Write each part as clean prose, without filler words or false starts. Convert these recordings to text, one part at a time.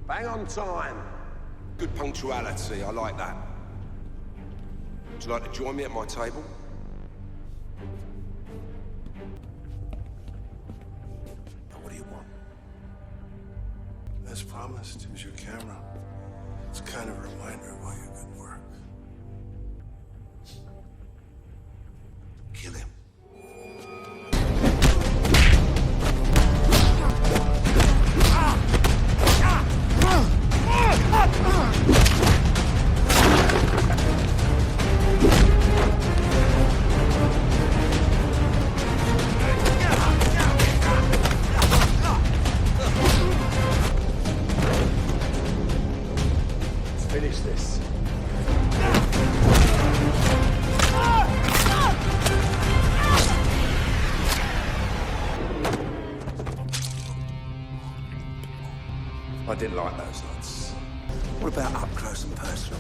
Bang on time. Good punctuality, I like that. Would you like to join me at my table? What do you want? As promised, here's your camera. It's kind of a reminder of all your good work. Kill him. Finish this. I didn't like those odds. What about up close and personal?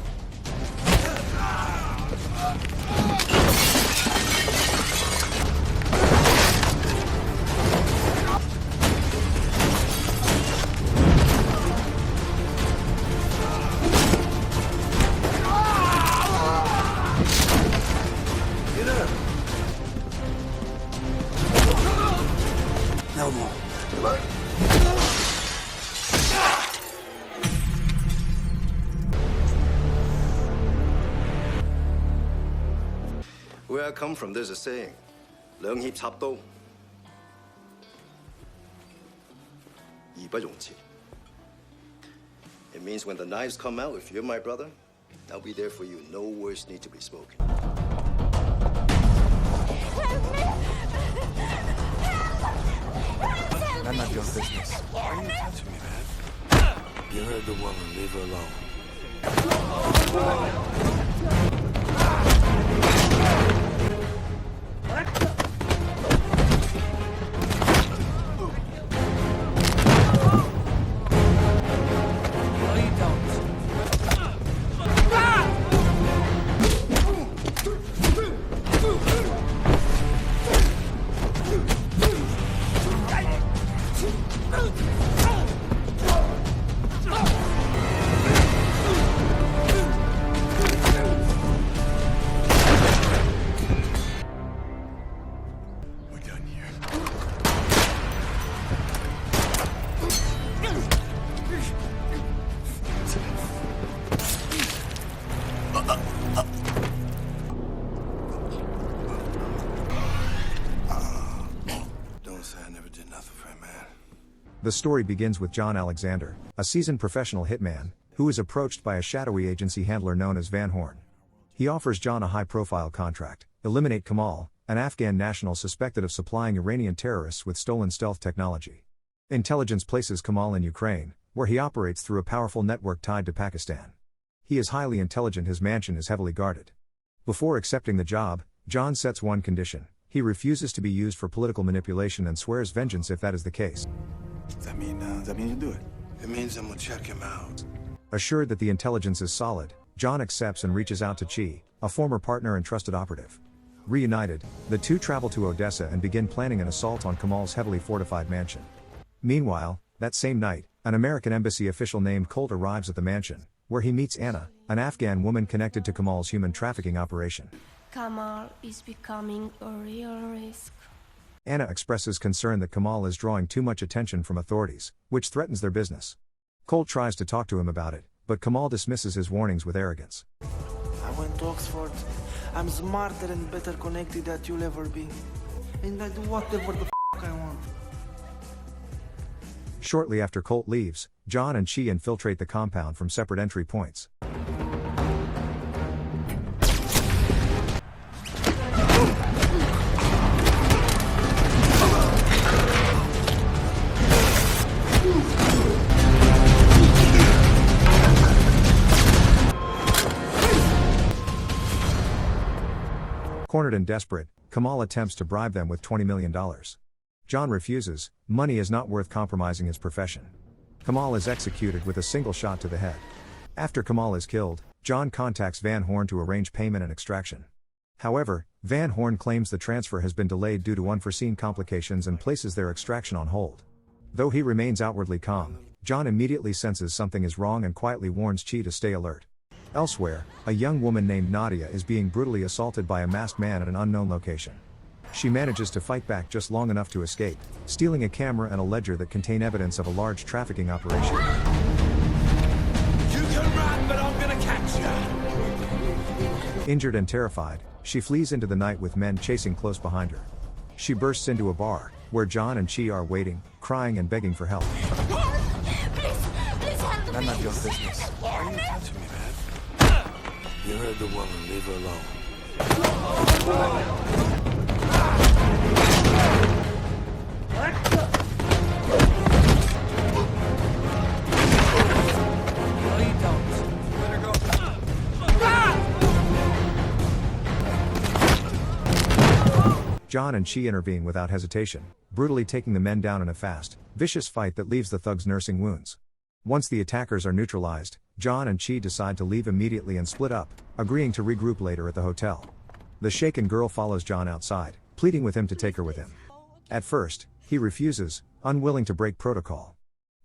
No more. Where I come from, there's a saying, 兩肋插刀，義不容辭. It means when the knives come out, if you're my brother, I'll be there for you. No words need to be spoken. None of your business. Why are you touching me, man? You heard the woman. Leave her alone. The story begins with John Alexander, a seasoned professional hitman, who is approached by a shadowy agency handler known as Van Horn. He offers John a high-profile contract: eliminate Kamal, an Afghan national suspected of supplying Iranian terrorists with stolen stealth technology. Intelligence places Kamal in Ukraine, where he operates through a powerful network tied to Pakistan. He is highly intelligent. His mansion is heavily guarded. Before accepting the job, John sets one condition: he refuses to be used for political manipulation and swears vengeance if that is the case. Does that mean you do it? It means I'm gonna check him out. Assured that the intelligence is solid, John accepts and reaches out to Chi, a former partner and trusted operative. Reunited, the two travel to Odessa and begin planning an assault on Kamal's heavily fortified mansion. Meanwhile, that same night, an American embassy official named Colt arrives at the mansion, where he meets Anna, an Afghan woman connected to Kamal's human trafficking operation. Kamal is becoming a real risk. Anna expresses concern that Kamal is drawing too much attention from authorities, which threatens their business. Colt tries to talk to him about it, but Kamal dismisses his warnings with arrogance. I went to Oxford. I'm smarter and better connected than you'll ever be. And I do whatever the I want. Shortly after Colt leaves, John and Chi infiltrate the compound from separate entry points. Cornered and desperate, Kamal attempts to bribe them with $20 million. John refuses. Money is not worth compromising his profession. Kamal is executed with a single shot to the head. After Kamal is killed, John contacts Van Horn to arrange payment and extraction. However, Van Horn claims the transfer has been delayed due to unforeseen complications and places their extraction on hold. Though he remains outwardly calm, John immediately senses something is wrong and quietly warns Chi to stay alert. Elsewhere, a young woman named Nadia is being brutally assaulted by a masked man at an unknown location. She manages to fight back just long enough to escape, stealing a camera and a ledger that contain evidence of a large trafficking operation. You can run, but I'm gonna catch you! Injured and terrified, she flees into the night with men chasing close behind her. She bursts into a bar, where John and Chi are waiting, crying and begging for help. Please help None me. of your business. Why are you touching me, man? You heard the woman, leave her alone. John and Chi intervene without hesitation, brutally taking the men down in a fast, vicious fight that leaves the thugs nursing wounds. Once the attackers are neutralized, John and Chi decide to leave immediately and split up, agreeing to regroup later at the hotel. The shaken girl follows John outside, pleading with him to take her with him. At first, he refuses, unwilling to break protocol.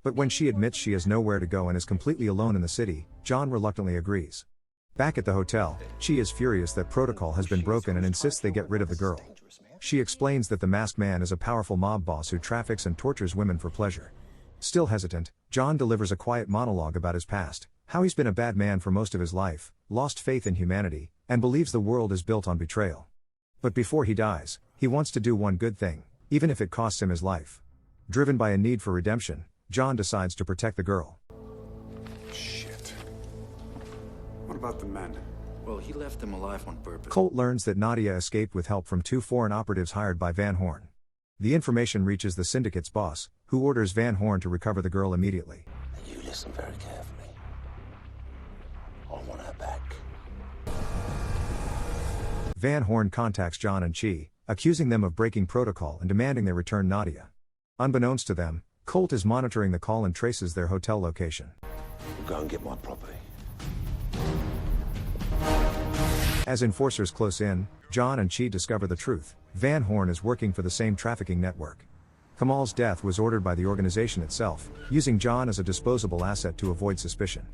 But when she admits she has nowhere to go and is completely alone in the city, John reluctantly agrees. Back at the hotel, Chi is furious that protocol has been broken and insists they get rid of the girl. She explains that the masked man is a powerful mob boss who traffics and tortures women for pleasure. Still hesitant, John delivers a quiet monologue about his past, how he's been a bad man for most of his life, lost faith in humanity, and believes the world is built on betrayal. But before he dies, he wants to do one good thing, even if it costs him his life. Driven by a need for redemption, John decides to protect the girl. Shit. What about the men? Well, he left them alive on purpose. Colt learns that Nadia escaped with help from 2 foreign operatives hired by Van Horn. The information reaches the syndicate's boss, who orders Van Horn to recover the girl immediately. You listen very carefully. I want her back. Van Horn contacts John and Chi, accusing them of breaking protocol and demanding they return Nadia. Unbeknownst to them, Colt is monitoring the call and traces their hotel location. We'll go and get my property. As enforcers close in, John and Chi discover the truth. Van Horn is working for the same trafficking network. Kamal's death was ordered by the organization itself, using John as a disposable asset to avoid suspicion.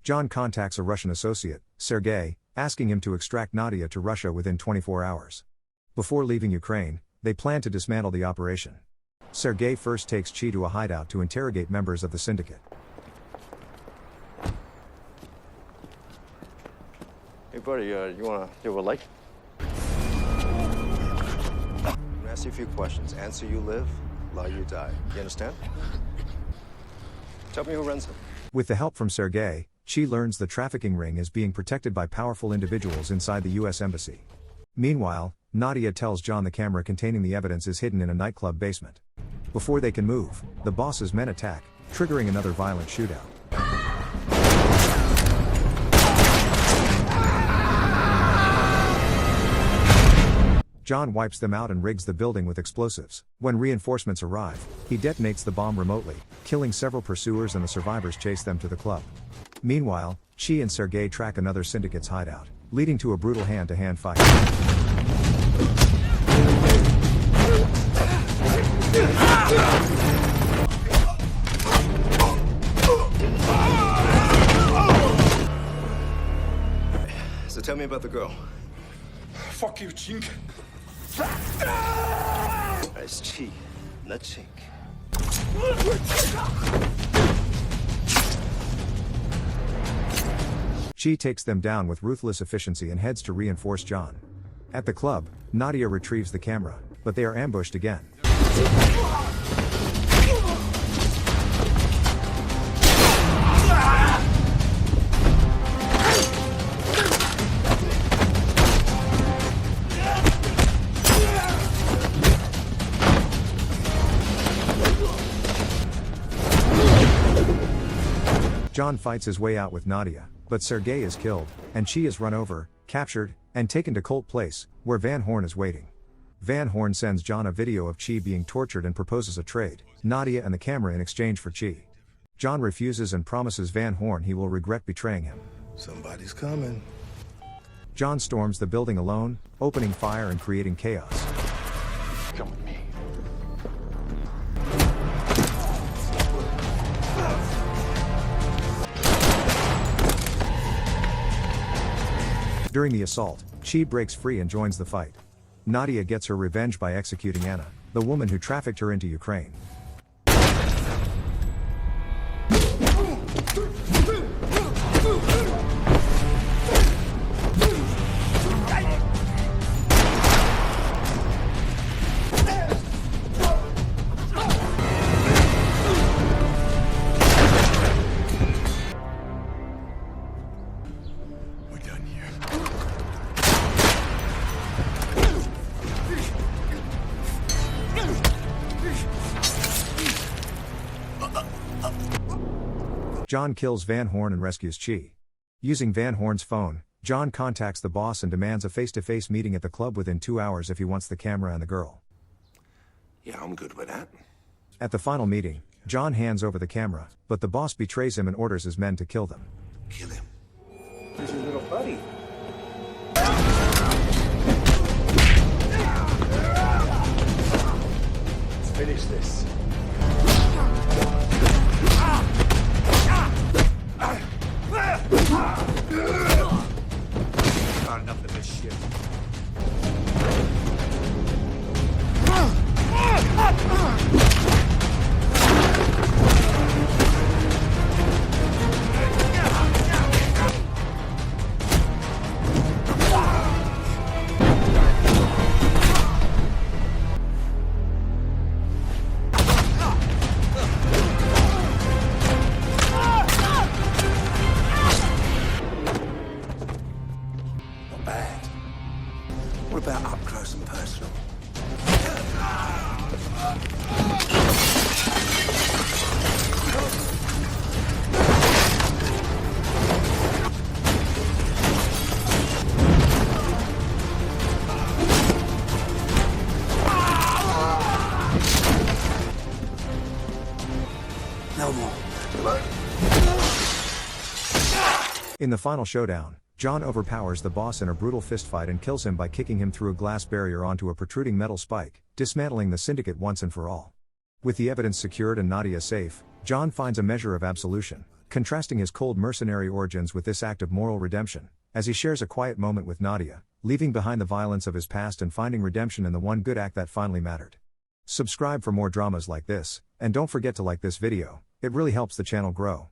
John contacts a Russian associate, Sergei, asking him to extract Nadia to Russia within 24 hours. Before leaving Ukraine, they plan to dismantle the operation. Sergei first takes Chi to a hideout to interrogate members of the syndicate. Hey, buddy, you wanna do a like? I'm gonna ask you a few questions. Answer you live, lie you die. You understand? Tell me who runs it. With the help from Sergei, Chi learns the trafficking ring is being protected by powerful individuals inside the U.S. Embassy. Meanwhile, Nadia tells John the camera containing the evidence is hidden in a nightclub basement. Before they can move, the boss's men attack, triggering another violent shootout. John wipes them out and rigs the building with explosives. When reinforcements arrive, he detonates the bomb remotely, killing several pursuers, and the survivors chase them to the club. Meanwhile, Chi and Sergei track another syndicate's hideout, leading to a brutal hand-to-hand fight. So tell me about the girl. Fuck you, chink. It's Chi, not Chink. Chi takes them down with ruthless efficiency and heads to reinforce John. At the club, Nadia retrieves the camera, but they are ambushed again. John fights his way out with Nadia, but Sergei is killed, and Chi is run over, captured, and taken to Colt Place, where Van Horn is waiting. Van Horn sends John a video of Chi being tortured and proposes a trade, Nadia and the camera in exchange for Chi. John refuses and promises Van Horn he will regret betraying him. Somebody's coming. John storms the building alone, opening fire and creating chaos. Come with me. During the assault, Chi breaks free and joins the fight. Nadia gets her revenge by executing Anna, the woman who trafficked her into Ukraine. We're done here. John kills Van Horn and rescues Chi. Using Van Horn's phone, John contacts the boss and demands a face-to-face meeting at the club within 2 hours if he wants the camera and the girl. Yeah, I'm good with that. At the final meeting, John hands over the camera, but the boss betrays him and orders his men to kill them. Kill him. Who's your little buddy? Let's finish this. Got enough of this shit. Not bad. What about up close and personal? No more. In the final showdown, John overpowers the boss in a brutal fistfight and kills him by kicking him through a glass barrier onto a protruding metal spike, dismantling the syndicate once and for all. With the evidence secured and Nadia safe, John finds a measure of absolution, contrasting his cold mercenary origins with this act of moral redemption, as he shares a quiet moment with Nadia, leaving behind the violence of his past and finding redemption in the one good act that finally mattered. Subscribe for more dramas like this, and don't forget to like this video, it really helps the channel grow.